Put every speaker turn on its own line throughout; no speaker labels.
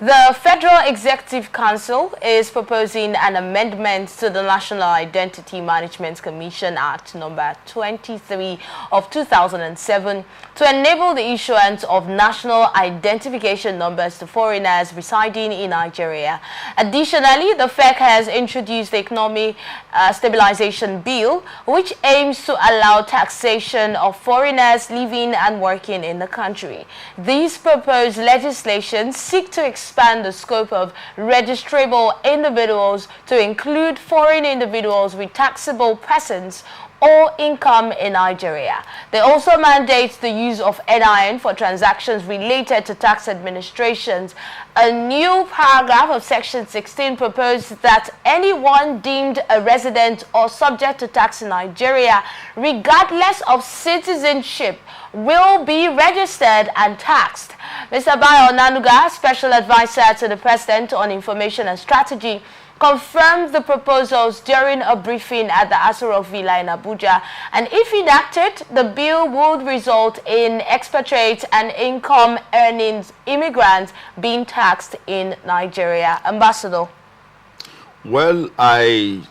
The Federal Executive Council is proposing an amendment to the National Identity Management Commission Act number 23 of 2007 to enable the issuance of national identification numbers to foreigners residing in Nigeria. Additionally, the FEC has introduced the Economy Stabilisation Bill, which aims to allow taxation of foreigners living and working in the country. These proposed legislations seek to expand the scope of registrable individuals to include foreign individuals with taxable presence or income in Nigeria. They also mandate the use of NIN for transactions related to tax administrations. A new paragraph of Section 16 proposed that anyone deemed a resident or subject to tax in Nigeria, regardless of citizenship, will be registered and taxed. Mr. Bayo Nanuga, Special Advisor to the President on Information and Strategy, confirmed the proposals during a briefing at the Aso Rock Villa in Abuja, and if enacted, the bill would result in expatriates and income earnings immigrants being taxed in Nigeria. Ambassador.
Well, I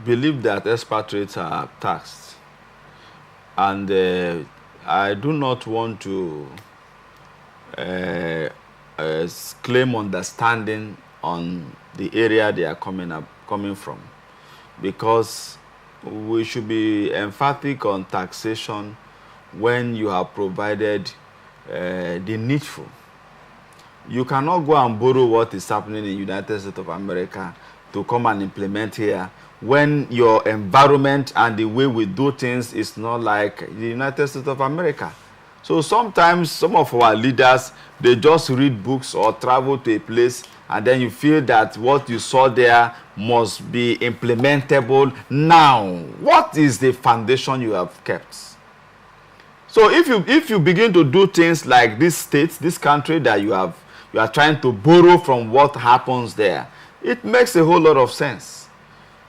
believe that expatriates are taxed, and I do not want to claim understanding on the area they are coming from, because we should be emphatic on taxation when you have provided the needful. You cannot go and borrow what is happening in the United States of America to come and implement here when your environment and the way we do things is not like the United States of America. So sometimes some of our leaders, they just read books or travel to a place, and then you feel that what you saw there must be implementable now. What is the foundation you have kept? So if you begin to do things like this state, this country that you are trying to borrow from what happens there, it makes a whole lot of sense.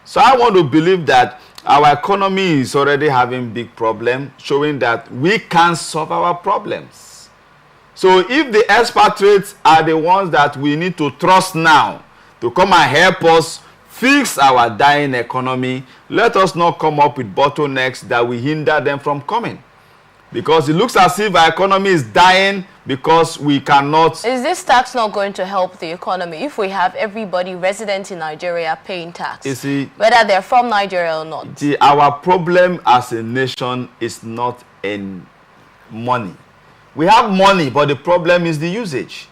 So I want to believe that our economy is already having big problems, showing that we can solve our problems. So if the expatriates are the ones that we need to trust now to come and help us fix our dying economy, let us not come up with bottlenecks that will hinder them from coming. Because it looks as if our economy is dying because we cannot...
Is this tax not going to help the economy if we have everybody resident in Nigeria paying tax?
You see,
whether they're from Nigeria or not.
Our problem as a nation is not in money. We have money, but the problem is the usage.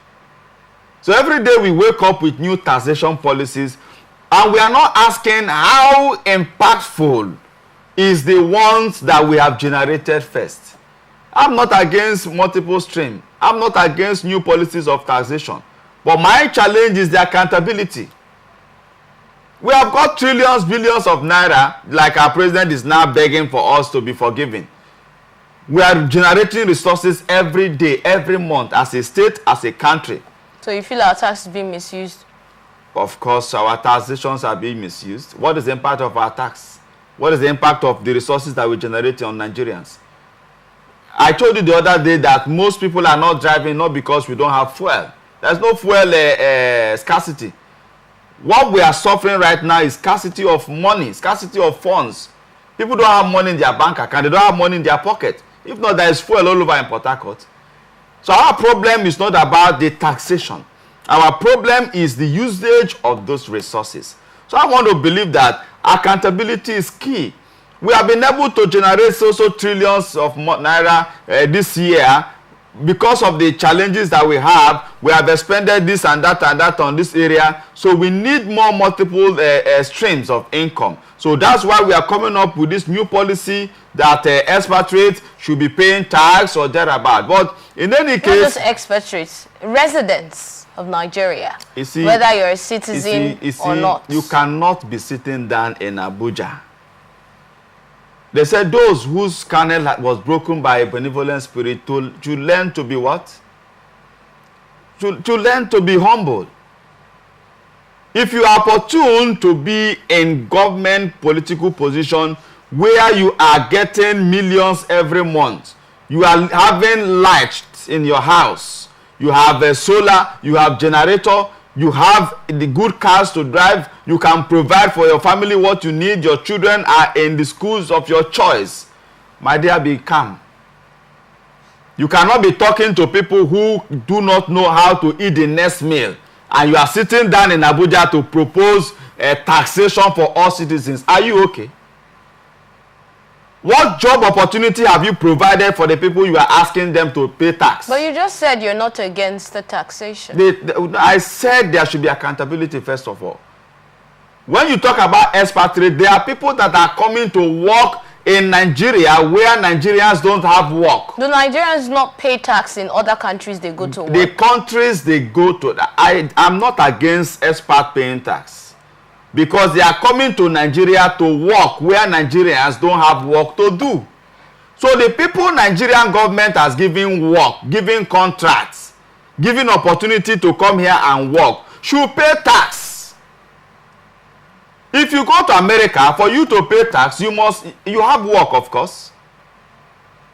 So every day we wake up with new taxation policies, and we are not asking how impactful is the ones that we have generated first. I'm not against multiple stream. I'm not against new policies of taxation. But my challenge is the accountability. We have got trillions, billions of naira, like our president is now begging for us to be forgiven. We are generating resources every day, every month, as a state, as a country.
So you feel our tax is being misused?
Of course, our taxations are being misused. What is the impact of our tax? What is the impact of the resources that we generate on Nigerians? I told you the other day that most people are not driving not because we don't have fuel. There's no fuel scarcity. What we are suffering right now is scarcity of money, scarcity of funds. People don't have money in their bank account. They don't have money in their pocket. If not, there is fuel all over in Port Harcourt. So our problem is not about the taxation. Our problem is the usage of those resources. So I want to believe that accountability is key. We have been able to generate so trillions of naira this year because of the challenges that we have. We have expended this and that on this area. So we need more multiple streams of income. So that's why we are coming up with this new policy that expatriates should be paying tax or thereabout. But in any case...
Not just expatriates, residents of Nigeria,
you see,
whether you're a citizen or not.
You cannot be sitting down in Abuja. They said those whose kernel was broken by a benevolent spirit to learn to be what? To learn to be humble. If you are opportune to be in government political position where you are getting millions every month, you are having lights in your house, you have a solar, you have generator, you have the good cars to drive, you can provide for your family what you need, your children are in the schools of your choice. My dear, be calm. You cannot be talking to people who do not know how to eat the next meal, and you are sitting down in Abuja to propose a taxation for all citizens. Are you okay? What job opportunity have you provided for the people you are asking them to pay tax?
But you just said you're not against the taxation.
I said there should be accountability first of all. When you talk about expatriate, there are people that are coming to work in Nigeria where Nigerians don't have work.
Do Nigerians not pay tax in other countries they go to work?
The countries they go to, I'm not against expat paying tax, because they are coming to Nigeria to work where Nigerians don't have work to do. So the people Nigerian government has given work, given contracts, given opportunity to come here and work, should pay tax. If you go to America, for you to pay tax, you have work, of course.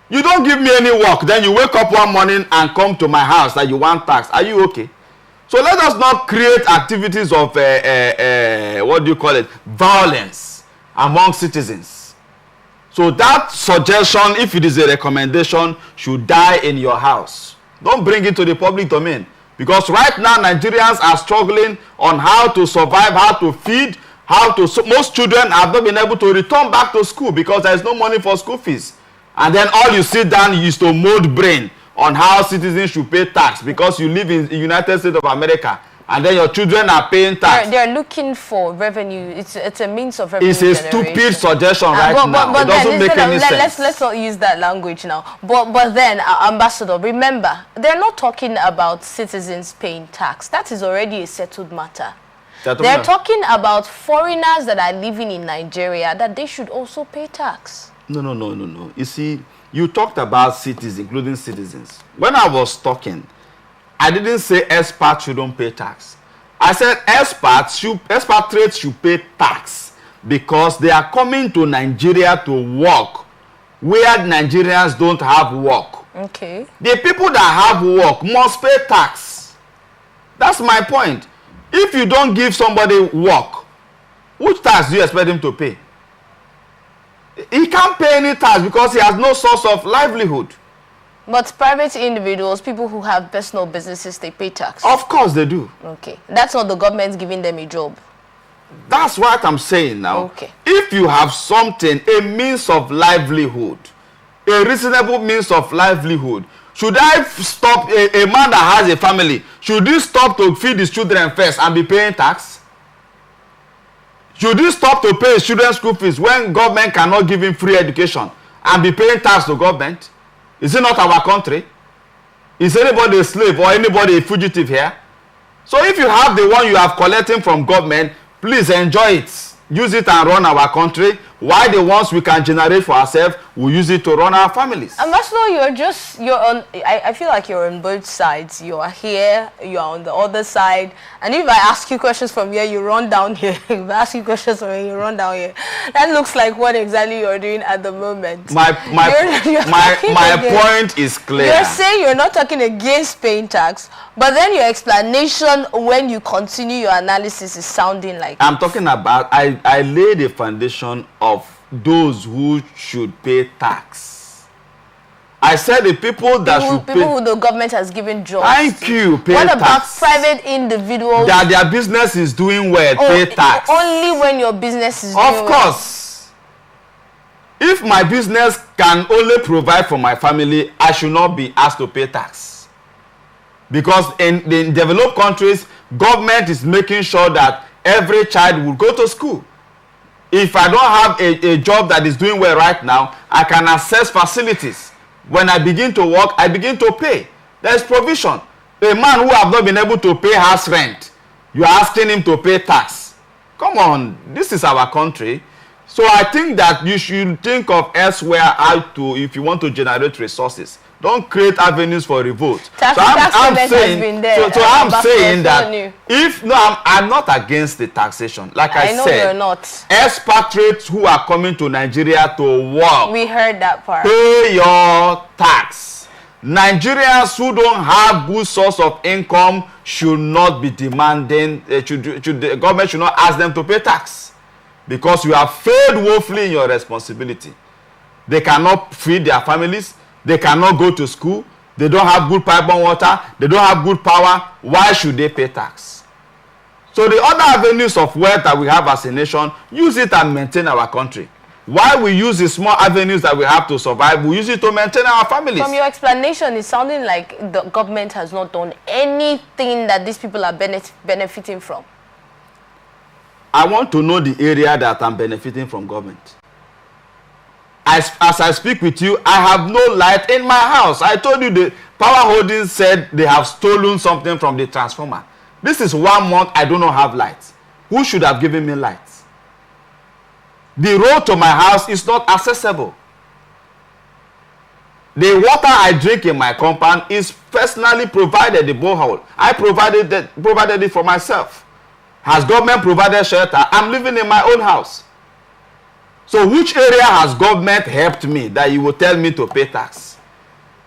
You don't give me any work, then you wake up one morning and come to my house that you want tax. Are you okay? So let us not create activities of, what do you call it, violence among citizens. So that suggestion, if it is a recommendation, should die in your house. Don't bring it to the public domain. Because right now, Nigerians are struggling on how to survive, how to feed, most children have not been able to return back to school because there is no money for school fees. And then all you sit down is to mold brain on how citizens should pay tax because you live in the United States of America and then your children are paying tax.
They're looking for revenue. It's a means of revenue.
It's a stupid suggestion now. It doesn't make any sense.
Let's not use that language now. But then, Ambassador, remember, they're not talking about citizens paying tax. That is already a settled matter. They're talking about foreigners that are living in Nigeria, that they should also pay tax.
No. You see, you talked about cities, including citizens. When I was talking, I didn't say expats shouldn't pay tax. I said expatriates should pay tax because they are coming to Nigeria to work where Nigerians don't have work.
Okay.
The people that have work must pay tax. That's my point. If you don't give somebody work, which tax do you expect him to pay? He can't pay any tax because he has no source of livelihood.
But private individuals, people who have personal businesses, they pay tax.
Of course they do.
Okay. That's not the government giving them a job.
That's what I'm saying now.
Okay.
If you have something, a means of livelihood, a reasonable means of livelihood, should I stop a man that has a family? Should he stop to feed his children first and be paying tax? Should he stop to pay his children's school fees when government cannot give him free education and be paying tax to government? Is it not our country? Is anybody a slave or anybody a fugitive here? So if you have the one you have collecting from government, please enjoy it. Use it and run our country. Why the ones we can generate for ourselves, we use it to run our families.
Ambassador, you're on, I feel like you're on both sides. You are here, you're on the other side. And if I ask you questions from here, you run down here. If I ask you questions from here, you run down here. That looks like what exactly you're doing at the moment.
My point is clear.
You're saying you're not talking against paying tax, but then your explanation when you continue your analysis is sounding like
I'm talking about, I laid a foundation of those who should pay tax. I said the people that should pay.
People who the government has given jobs.
Thank you. Pay
what
tax.
About private individuals?
That their business is doing well. Pay tax.
Only when your business is doing well.
Of course. If my business can only provide for my family, I should not be asked to pay tax. Because in developed countries, government is making sure that every child will go to school. If I don't have a job that is doing well right now, I can access facilities. When I begin to work, I begin to pay. There is provision. A man who have not been able to pay house rent, you are asking him to pay tax. Come on, this is our country. So I think that you should think of elsewhere how to, if you want to generate resources. Don't create avenues for revolt. So I'm saying that I'm not against the taxation. Like I
know
said,
you're not.
Expatriates who are coming to Nigeria to work.
We heard that part.
Pay your tax. Nigerians who don't have good source of income should not be demanding, the government should not ask them to pay tax, because you have failed woefully in your responsibility. They cannot feed their families, they cannot go to school, they don't have good pipeline water, they don't have good power. Why should they pay tax? So the other avenues of wealth that we have as a nation, use it and maintain our country. Why we use the small avenues that we have to survive, we use it to maintain our families.
From your explanation, it's sounding like the government has not done anything that these people are benefiting from.
I want to know the area that I'm benefiting from government. As I speak with you, I have no light in my house. I told you the power holdings said they have stolen something from the transformer. This is 1 month I do not have light. Who should have given me light? The road to my house is not accessible. The water I drink in my compound is personally provided, the borehole. I provided it for myself. Has government provided shelter? I'm living in my own house. So which area has government helped me that you will tell me to pay tax?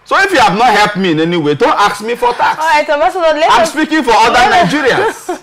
So if you have not helped me in any way, don't ask me for tax.
All right, Ambassador,
I'm speaking for other Nigerians.